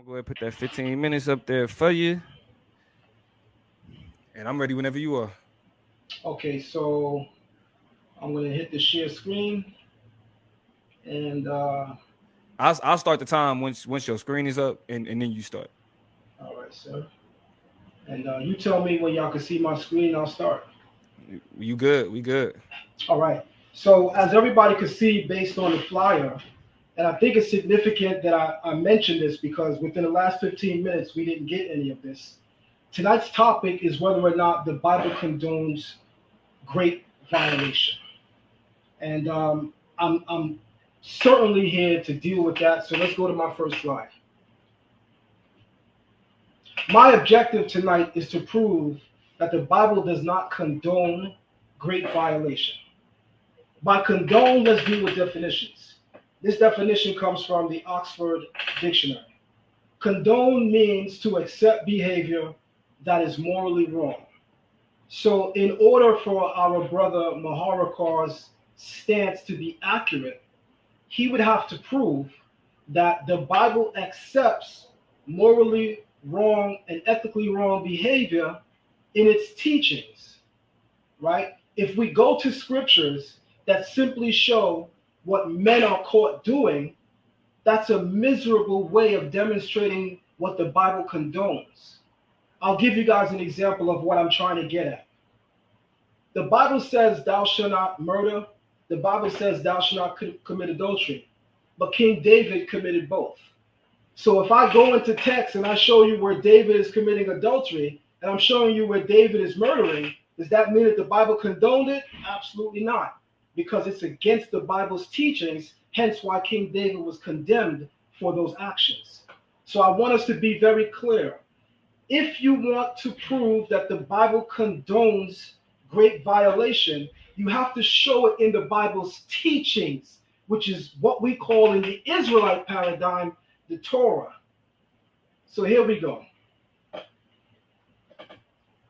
gonna go ahead and put that 15 minutes up there for you. And I'm ready whenever you are. Okay, so I'm gonna hit the share screen, and I'll start the time once your screen is up, and then you start. all right, sir. And you tell me when y'all can see my screen. I'll start. You good? We good. All right. So as everybody can see, based on the flyer, and I think it's significant that I mentioned this because within the last 15 minutes we didn't get any of this. Tonight's topic is whether or not the Bible condones great violation, and I'm certainly here to deal with that. So let's go to my first slide. My objective tonight is to prove that the Bible does not condone great violation. By condone, let's deal with definitions. This definition comes from the Oxford Dictionary. Condone means to accept behavior that is morally wrong. So, in order for our brother Maharakar's stance to be accurate, he would have to prove that the Bible accepts morally wrong and ethically wrong behavior in its teachings, right? If we go to scriptures that simply show what men are caught doing, that's a miserable way of demonstrating what the Bible condones. I'll give you guys an example of what I'm trying to get at. The Bible says, thou shalt not murder. The Bible says, thou shalt not commit adultery. But King David committed both. So if I go into text and I show you where David is committing adultery, and I'm showing you where David is murdering, does that mean that the Bible condoned it? Absolutely not, because it's against the Bible's teachings, hence why King David was condemned for those actions. So I want us to be very clear. If you want to prove that the Bible condones great violation, you have to show it in the Bible's teachings, which is what we call in the Israelite paradigm the Torah. So here we go.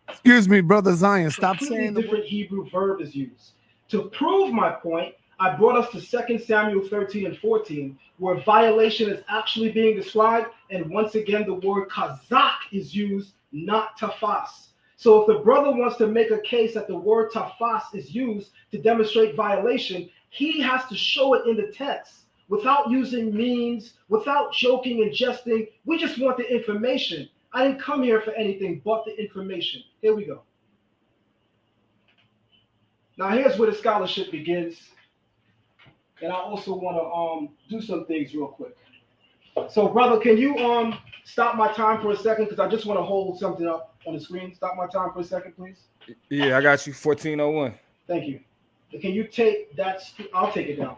Excuse me, brother Zion. Stop Completely saying the different Hebrew verb is used. To prove my point, I brought us to 2 Samuel 13 and 14, where violation is actually being described, and once again the word kazak is used, not tafas. So if the brother wants to make a case that the word tafas is used to demonstrate violation, he has to show it in the text without using memes, without joking and jesting. We just want the information. I didn't come here for anything but the information. Here we go. Now here's where the scholarship begins. And I also want to do some things real quick. So brother, can you stop my time for a second? Because I just want to hold something up on the screen. Stop my time for a second, please. Yeah, I got you. 1401. Thank you. Can you take that? I'll take it down.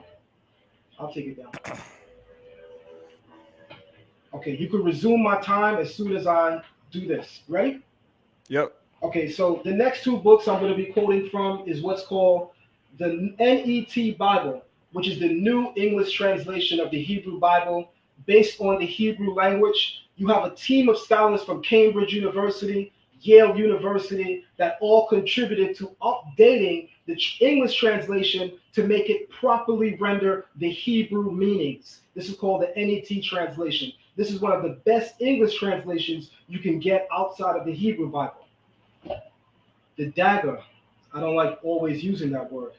I'll take it down. Okay, you can resume my time as soon as I do this. Ready? Yep. Okay, so the next two books I'm going to be quoting from is what's called the NET Bible, which is the New English Translation of the Hebrew Bible based on the Hebrew language. You have a team of scholars from Cambridge University, Yale University, that all contributed to updating the English translation to make it properly render the Hebrew meanings. This is called the NET translation. This is one of the best English translations you can get outside of the Hebrew Bible. The dagger, I don't like always using that word,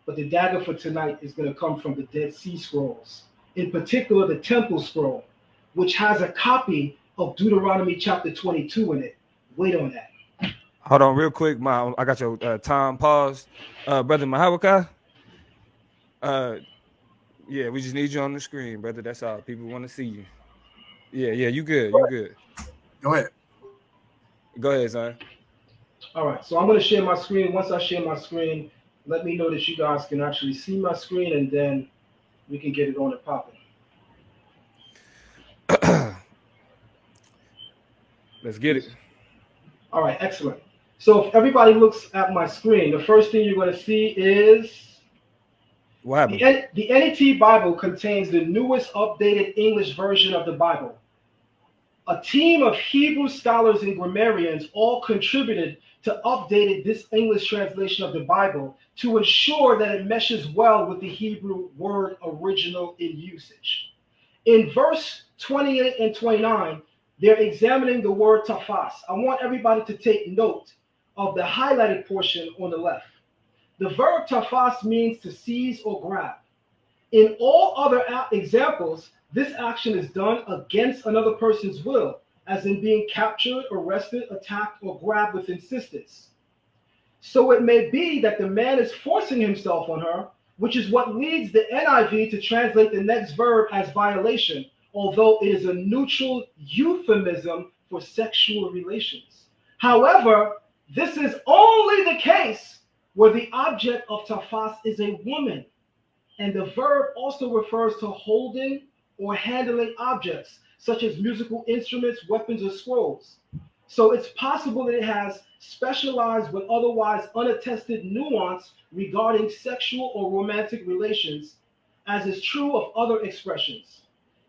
but the dagger for tonight is going to come from the Dead Sea Scrolls, in particular the Temple Scroll, which has a copy of Deuteronomy chapter 22 in it. Wait on that. Hold on real quick. I got your time paused. Brother Mahawaka. Yeah, we just need you on the screen, brother. That's all. People want to see you. Yeah, you good. You good. Go ahead. Go ahead, son. All right, so I'm going to share my screen. Once I share my screen, let me know that you guys can actually see my screen, and then we can get it on and popping. Let's get it. All right, excellent. So if everybody looks at my screen, the first thing you're going to see is what happened? The NET Bible contains the newest updated English version of the Bible. A team of Hebrew scholars and grammarians all contributed to update this English translation of the Bible to ensure that it meshes well with the Hebrew word original in usage. In verse 28 and 29, they're examining the word tafas. I want everybody to take note of the highlighted portion on the left. The verb tafas means to seize or grab. In all other examples, this action is done against another person's will, as in being captured, arrested, attacked, or grabbed with insistence. So it may be that the man is forcing himself on her, which is what leads the NIV to translate the next verb as violation, although it is a neutral euphemism for sexual relations. However, this is only the case where the object of tafas is a woman, and the verb also refers to holding or handling objects, such as musical instruments, weapons, or scrolls. So it's possible that it has specialized but otherwise unattested nuance regarding sexual or romantic relations, as is true of other expressions.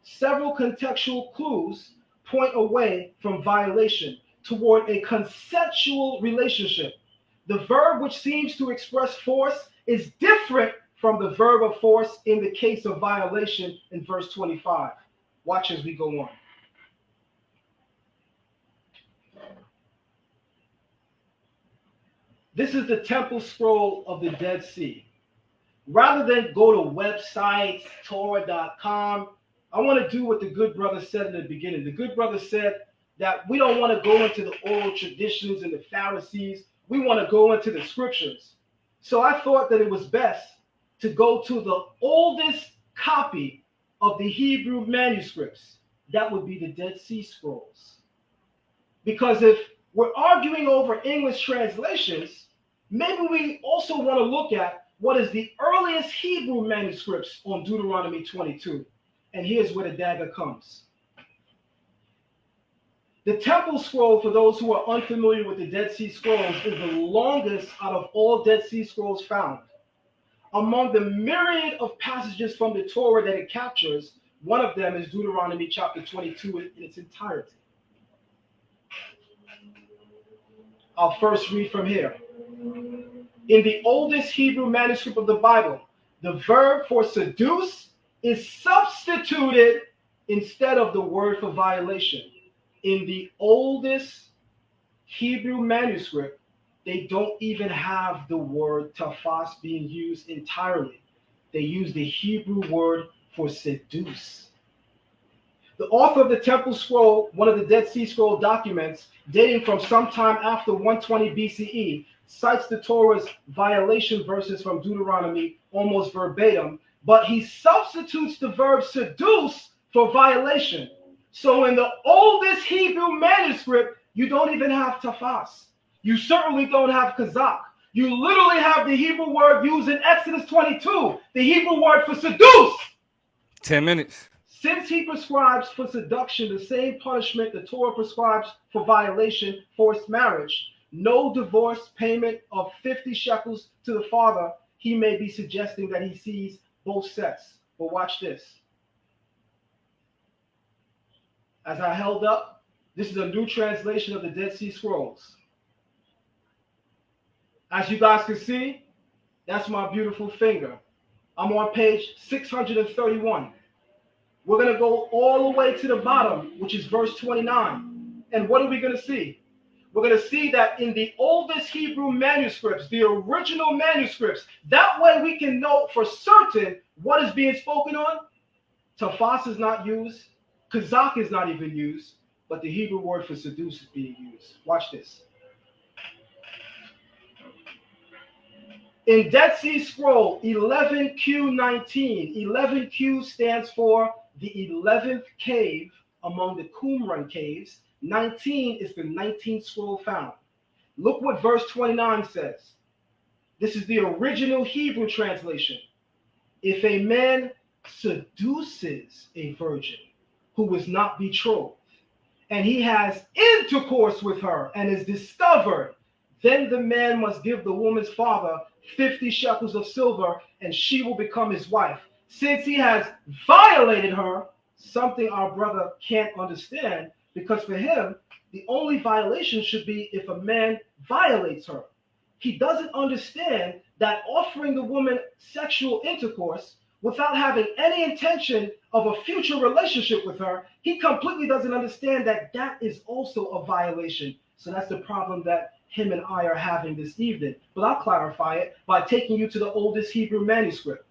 Several contextual clues point away from violation toward a conceptual relationship. The verb which seems to express force is different from the verb of force in the case of violation in verse 25. Watch as we go on. This is the temple scroll of the Dead Sea. Rather than go to websites, Torah.com, I want to do what the good brother said in the beginning. The good brother said that we don't want to go into the oral traditions and the Pharisees. We want to go into the scriptures. So I thought that it was best to go to the oldest copy of the Hebrew manuscripts. That would be the Dead Sea Scrolls. Because if we're arguing over English translations, maybe we also want to look at what is the earliest Hebrew manuscripts on Deuteronomy 22. And here's where the dagger comes. The Temple Scroll, for those who are unfamiliar with the Dead Sea Scrolls, is the longest out of all Dead Sea Scrolls found. Among the myriad of passages from the Torah that it captures, one of them is Deuteronomy chapter 22 in its entirety. I'll first read from here. In the oldest Hebrew manuscript of the Bible, the verb for seduce is substituted instead of the word for violation. In the oldest Hebrew manuscript, they don't even have the word tafas being used entirely. They use the Hebrew word for seduce. The author of the Temple Scroll, one of the Dead Sea Scroll documents, dating from sometime after 120 BCE, cites the Torah's violation verses from Deuteronomy almost verbatim, but he substitutes the verb seduce for violation. So in the oldest Hebrew manuscript, you don't even have tafas. You certainly don't have kazak. You literally have the Hebrew word used in Exodus 22, the Hebrew word for seduce. 10 minutes. Since he prescribes for seduction the same punishment the Torah prescribes for violation, forced marriage, no divorce payment of 50 shekels to the father, he may be suggesting that he sees both sets. But watch this. As I held up, this is a new translation of the Dead Sea Scrolls. As you guys can see, that's my beautiful finger. I'm on page 631. We're going to go all the way to the bottom, which is verse 29. And what are we going to see? We're going to see that in the oldest Hebrew manuscripts, the original manuscripts, that way we can know for certain what is being spoken on. Tafas is not used. Kazak is not even used. But the Hebrew word for seduce is being used. Watch this. In Dead Sea Scroll 11Q19, 11Q stands for the 11th cave among the Qumran caves. 19 is the 19th scroll found. Look what verse 29 says. This is the original Hebrew translation. If a man seduces a virgin who is not betrothed, and he has intercourse with her and is discovered, then the man must give the woman's father 50 shekels of silver, and she will become his wife. Since he has violated her, something our brother can't understand, because for him, the only violation should be if a man violates her. He doesn't understand that offering the woman sexual intercourse without having any intention of a future relationship with her, he completely doesn't understand that that is also a violation. So that's the problem that him and I are having this evening. But I'll clarify it by taking you to the oldest Hebrew manuscript.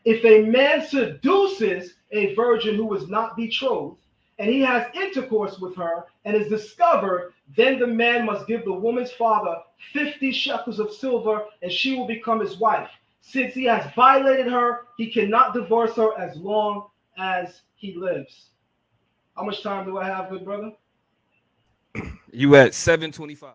If a man seduces a virgin who is not betrothed, and he has intercourse with her and is discovered, then the man must give the woman's father 50 shekels of silver, and she will become his wife. Since he has violated her, he cannot divorce her as long as he lives. How much time do I have, good brother? You at 7:25.